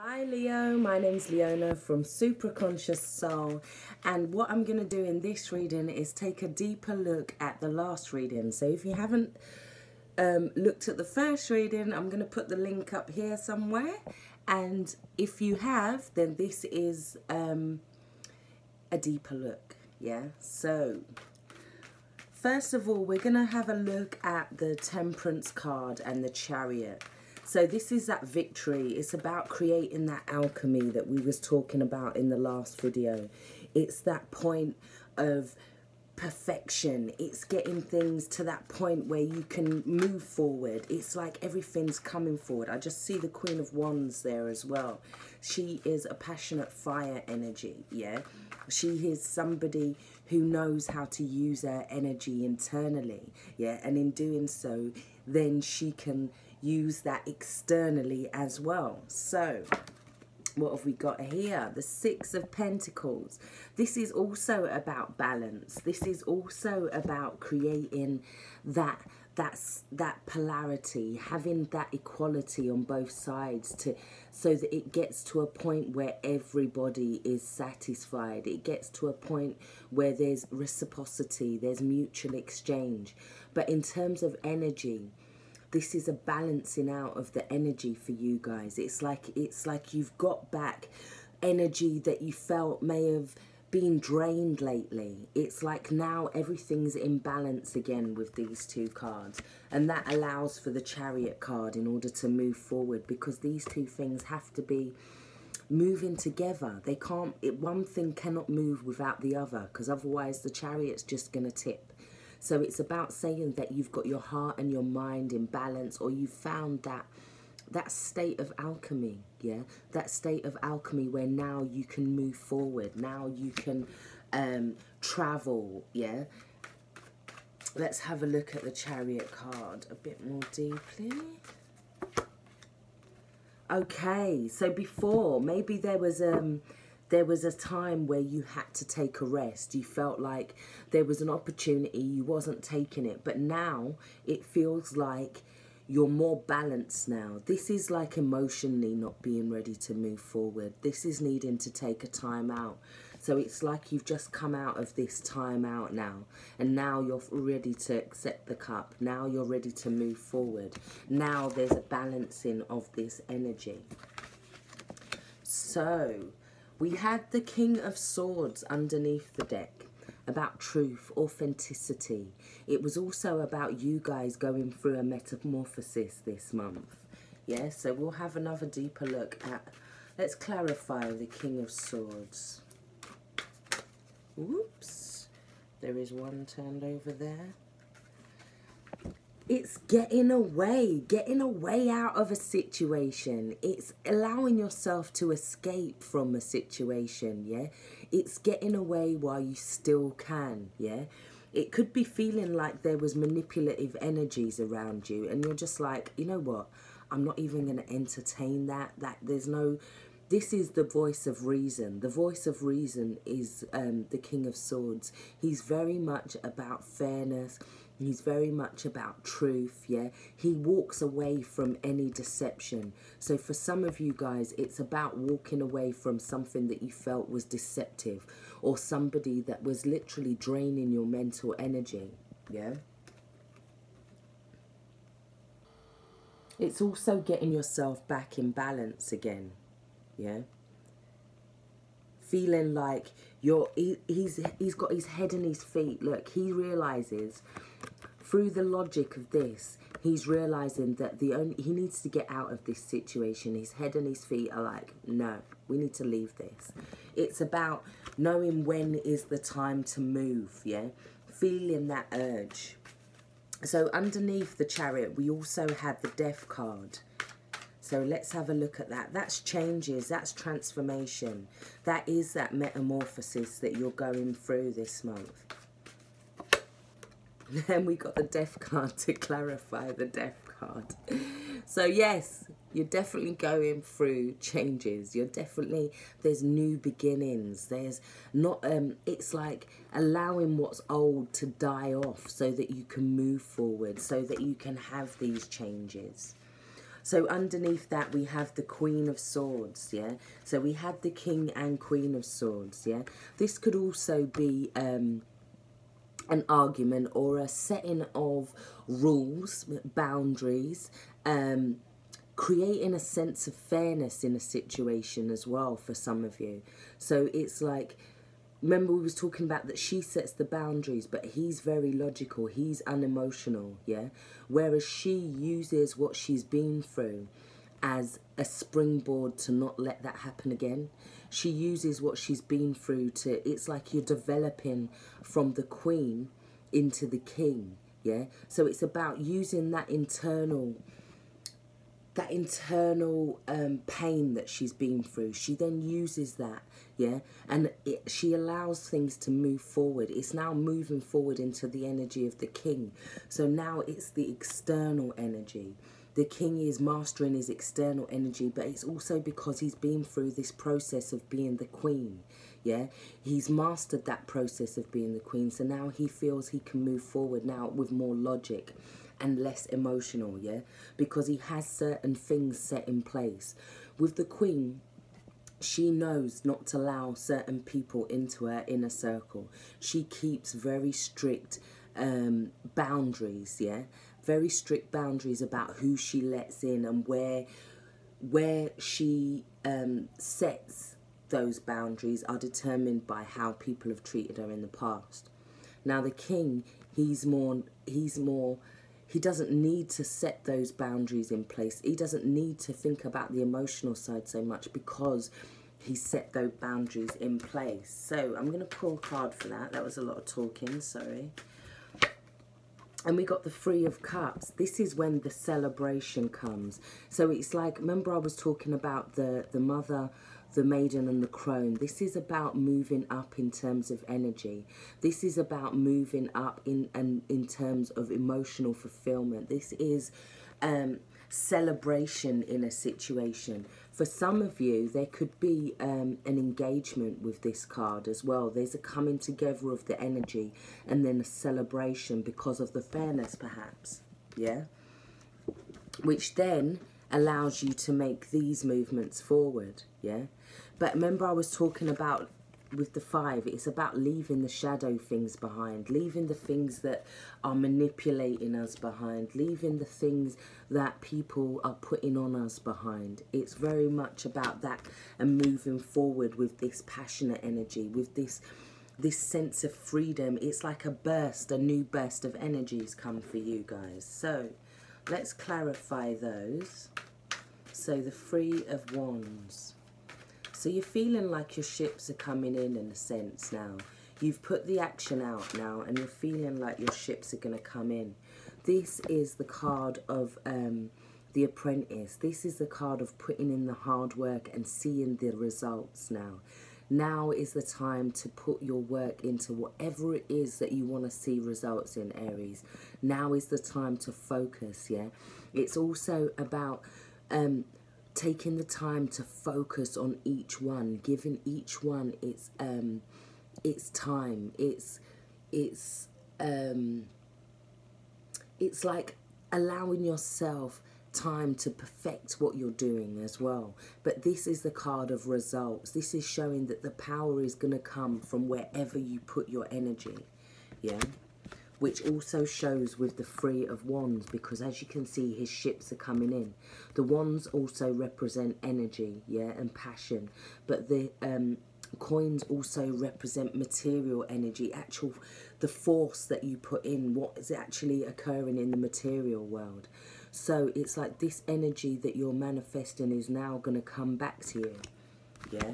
Hi Leo, my name's Leona from Supra Conscioussoul, and what I'm going to do in this reading is take a deeper look at the last reading. So if you haven't looked at the first reading, I'm going to put the link up here somewhere, and if you have, then this is a deeper look. Yeah, so first of all, we're going to have a look at the Temperance card and the Chariot. So this is that victory. It's about creating that alchemy that we was talking about in the last video. It's that point of perfection. It's getting things to that point where you can move forward. It's like everything's coming forward. I just see the Queen of Wands there as well. She is a passionate fire energy, yeah? She is somebody who knows how to use her energy internally, yeah? And in doing so, then she can use that externally as well. So what have we got here? The Six of Pentacles. This is also about balance. This is also about creating that polarity, having that equality on both sides, so that it gets to a point where everybody is satisfied. It gets to a point where there's reciprocity, there's mutual exchange. But in terms of energy, this is a balancing out of the energy for you guys. It's like you've got back energy that you felt may have been drained lately. It's like now everything's in balance again with these two cards. And that allows for the Chariot card in order to move forward, because these two things have to be moving together. They can't, one thing cannot move without the other, because otherwise the Chariot's just going to tip. So it's about saying that you've got your heart and your mind in balance, or you've found that state of alchemy, yeah? That state of alchemy where now you can move forward. Now you can travel, yeah? Let's have a look at the Chariot card a bit more deeply. Okay, so before, maybe there was a time where you had to take a rest. You felt like there was an opportunity, you wasn't taking it. But now it feels like you're more balanced now. This is like emotionally not being ready to move forward. This is needing to take a time out. So it's like you've just come out of this time out now. And now you're ready to accept the cup. Now you're ready to move forward. Now there's a balancing of this energy. So we had the King of Swords underneath the deck, about truth, authenticity. It was also about you guys going through a metamorphosis this month. Yeah, so we'll have another deeper look at, let's clarify the King of Swords. Whoops, there is one turned over there. It's getting away out of a situation. It's allowing yourself to escape from a situation, yeah? It's getting away while you still can, yeah? It could be feeling like there was manipulative energies around you, and you're just like, you know what? I'm not even going to entertain that. There's no... This is the voice of reason. The voice of reason is the King of Swords. He's very much about fairness. He's very much about truth, yeah? He walks away from any deception. So for some of you guys, it's about walking away from something that you felt was deceptive, or somebody that was literally draining your mental energy, yeah? It's also getting yourself back in balance again, yeah? Feeling like he's got his head and his feet. Look, he realizes through the logic of this, he's realizing that he needs to get out of this situation. His head and his feet are like, no, we need to leave this. It's about knowing when is the time to move, yeah? Feeling that urge. So underneath the Chariot, we also had the Death card. So let's have a look at that. That's changes, that's transformation. That is that metamorphosis that you're going through this month. Then we got the Death card to clarify the Death card. So yes, you're definitely going through changes. You're definitely, there's new beginnings. There's not, it's like allowing what's old to die off so that you can move forward, so that you can have these changes. So underneath that we have the Queen of Swords, yeah? So we had the King and Queen of Swords, yeah? This could also be an argument or a setting of rules, boundaries, creating a sense of fairness in a situation as well for some of you. So it's like, remember we was talking about that she sets the boundaries, but he's very logical, he's unemotional, yeah? Whereas she uses what she's been through as a springboard to not let that happen again. She uses what she's been through to, it's like you're developing from the Queen into the King, yeah? So it's about using that internal pain that she's been through. She then uses that, yeah, and she allows things to move forward. It's now moving forward into the energy of the King. So now it's the external energy. The King is mastering his external energy, but it's also because he's been through this process of being the Queen, yeah? He's mastered that process of being the Queen, so now he feels he can move forward now with more logic and less emotional, yeah? Because he has certain things set in place. With the Queen, she knows not to allow certain people into her inner circle. She keeps very strict boundaries, yeah? Very strict boundaries about who she lets in and where she sets those boundaries are determined by how people have treated her in the past. Now the King, he doesn't need to set those boundaries in place. He doesn't need to think about the emotional side so much because he set those boundaries in place. So I'm going to pull a card for that. That was a lot of talking, sorry. And we got the Three of Cups. This is when the celebration comes. So it's like, remember I was talking about the mother, the maiden and the crone. This is about moving up in terms of energy. This is about moving up in terms of emotional fulfillment. This is celebration in a situation. For some of you, there could be an engagement with this card as well. There's a coming together of the energy and then a celebration because of the fairness perhaps, yeah? Which then allows you to make these movements forward, yeah? But remember I was talking about with the 5, it's about leaving the shadow things behind, leaving the things that are manipulating us behind, leaving the things that people are putting on us behind. It's very much about that and moving forward with this passionate energy, with this sense of freedom. It's like a new burst of energies come for you guys. So let's clarify those. So the Three of Wands. So you're feeling like your ships are coming in a sense now. You've put the action out now and you're feeling like your ships are going to come in. This is the card of the Apprentice. This is the card of putting in the hard work and seeing the results now. Now is the time to put your work into whatever it is that you want to see results in, Aries. Now is the time to focus, yeah? It's also about taking the time to focus on each one, giving each one its time. It's like allowing yourself time to perfect what you're doing as well. But this is the card of results. This is showing that the power is going to come from wherever you put your energy, yeah? Which also shows with the Three of Wands, because as you can see, his ships are coming in. The wands also represent energy, yeah, and passion. But the coins also represent material energy, the force that you put in, what is actually occurring in the material world. So it's like this energy that you're manifesting is now going to come back to you, yeah?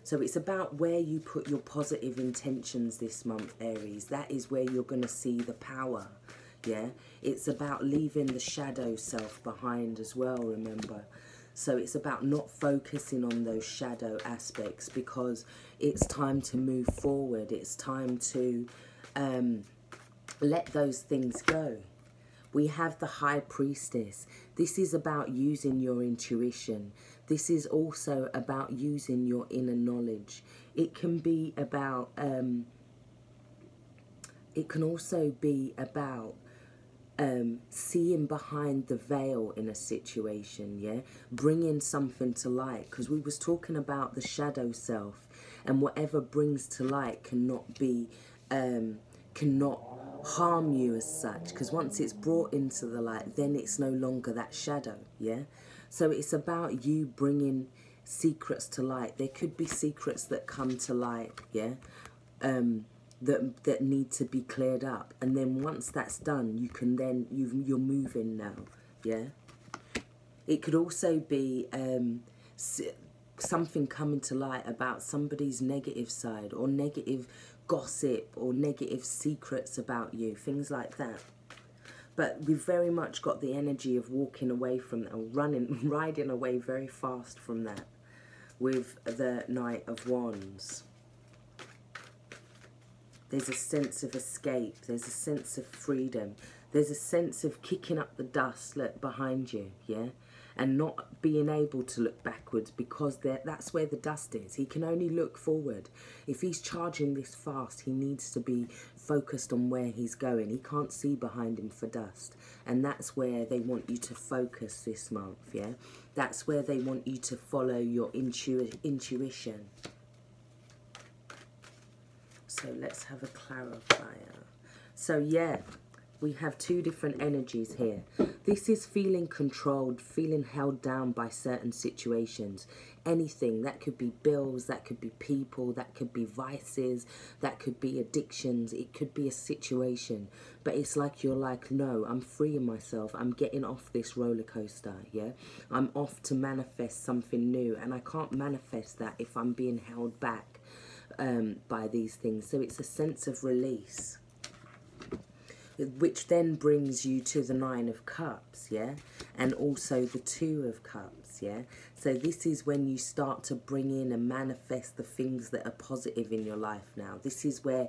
So it's about where you put your positive intentions this month, Aries. That is where you're going to see the power, yeah? It's about leaving the shadow self behind as well, remember? So it's about not focusing on those shadow aspects because it's time to move forward. It's time to let those things go. We have the High Priestess. This is about using your intuition. This is also about using your inner knowledge. It can be about, it can also be about seeing behind the veil in a situation, yeah, bringing something to light, because we was talking about the shadow self, and whatever brings to light cannot be cannot harm you as such, because once it's brought into the light, then it's no longer that shadow, yeah. So it's about you bringing secrets to light. There could be secrets that come to light, yeah, that need to be cleared up, and then once that's done, you can then you're moving now, yeah. It could also be something coming to light about somebody's negative side, or negative gossip, or negative secrets about you, things like that. But we've very much got the energy of walking away from that, or riding away very fast from that, with the Knight of Wands. There's a sense of escape. There's a sense of freedom. There's a sense of kicking up the dust behind you, yeah? And not being able to look backwards, because that's where the dust is. He can only look forward. If he's charging this fast, he needs to be focused on where he's going. He can't see behind him for dust. And that's where they want you to focus this month, yeah? That's where they want you to follow your intuition. So let's have a clarifier. So yeah, we have two different energies here. This is feeling controlled, feeling held down by certain situations. Anything, that could be bills, that could be people, that could be vices, that could be addictions, it could be a situation. But it's like you're like, no, I'm freeing myself, I'm getting off this roller coaster, yeah? I'm off to manifest something new, and I can't manifest that if I'm being held back by these things. So it's a sense of release, which then brings you to the Nine of Cups, yeah, and also the Two of Cups, yeah. So this is when you start to bring in and manifest the things that are positive in your life now. This is where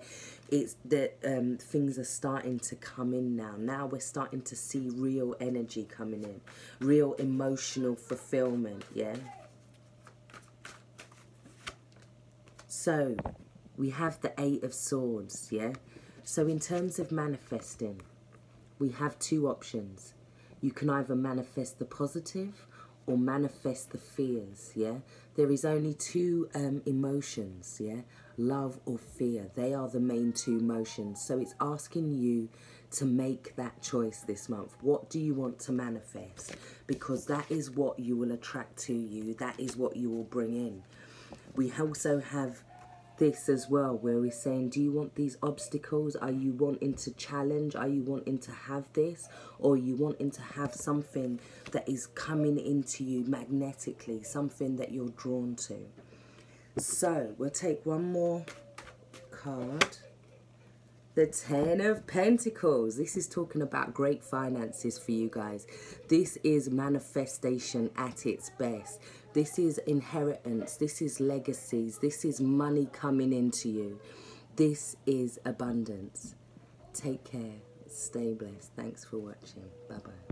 it's that things are starting to come in now. Now we're starting to see real energy coming in, real emotional fulfillment, yeah. So we have the Eight of Swords, yeah? So in terms of manifesting, we have two options. You can either manifest the positive or manifest the fears, yeah? There is only two emotions, yeah? Love or fear. They are the main two emotions. So it's asking you to make that choice this month. What do you want to manifest? Because that is what you will attract to you. That is what you will bring in. We also have this as well, where we're saying, do you want these obstacles? Are you wanting to challenge? Are you wanting to have this? Or are you wanting to have something that is coming into you magnetically, something that you're drawn to? So we'll take one more card. The Ten of Pentacles. This is talking about great finances for you guys. This is manifestation at its best. This is inheritance. This is legacies. This is money coming into you. This is abundance. Take care. Stay blessed. Thanks for watching. Bye-bye.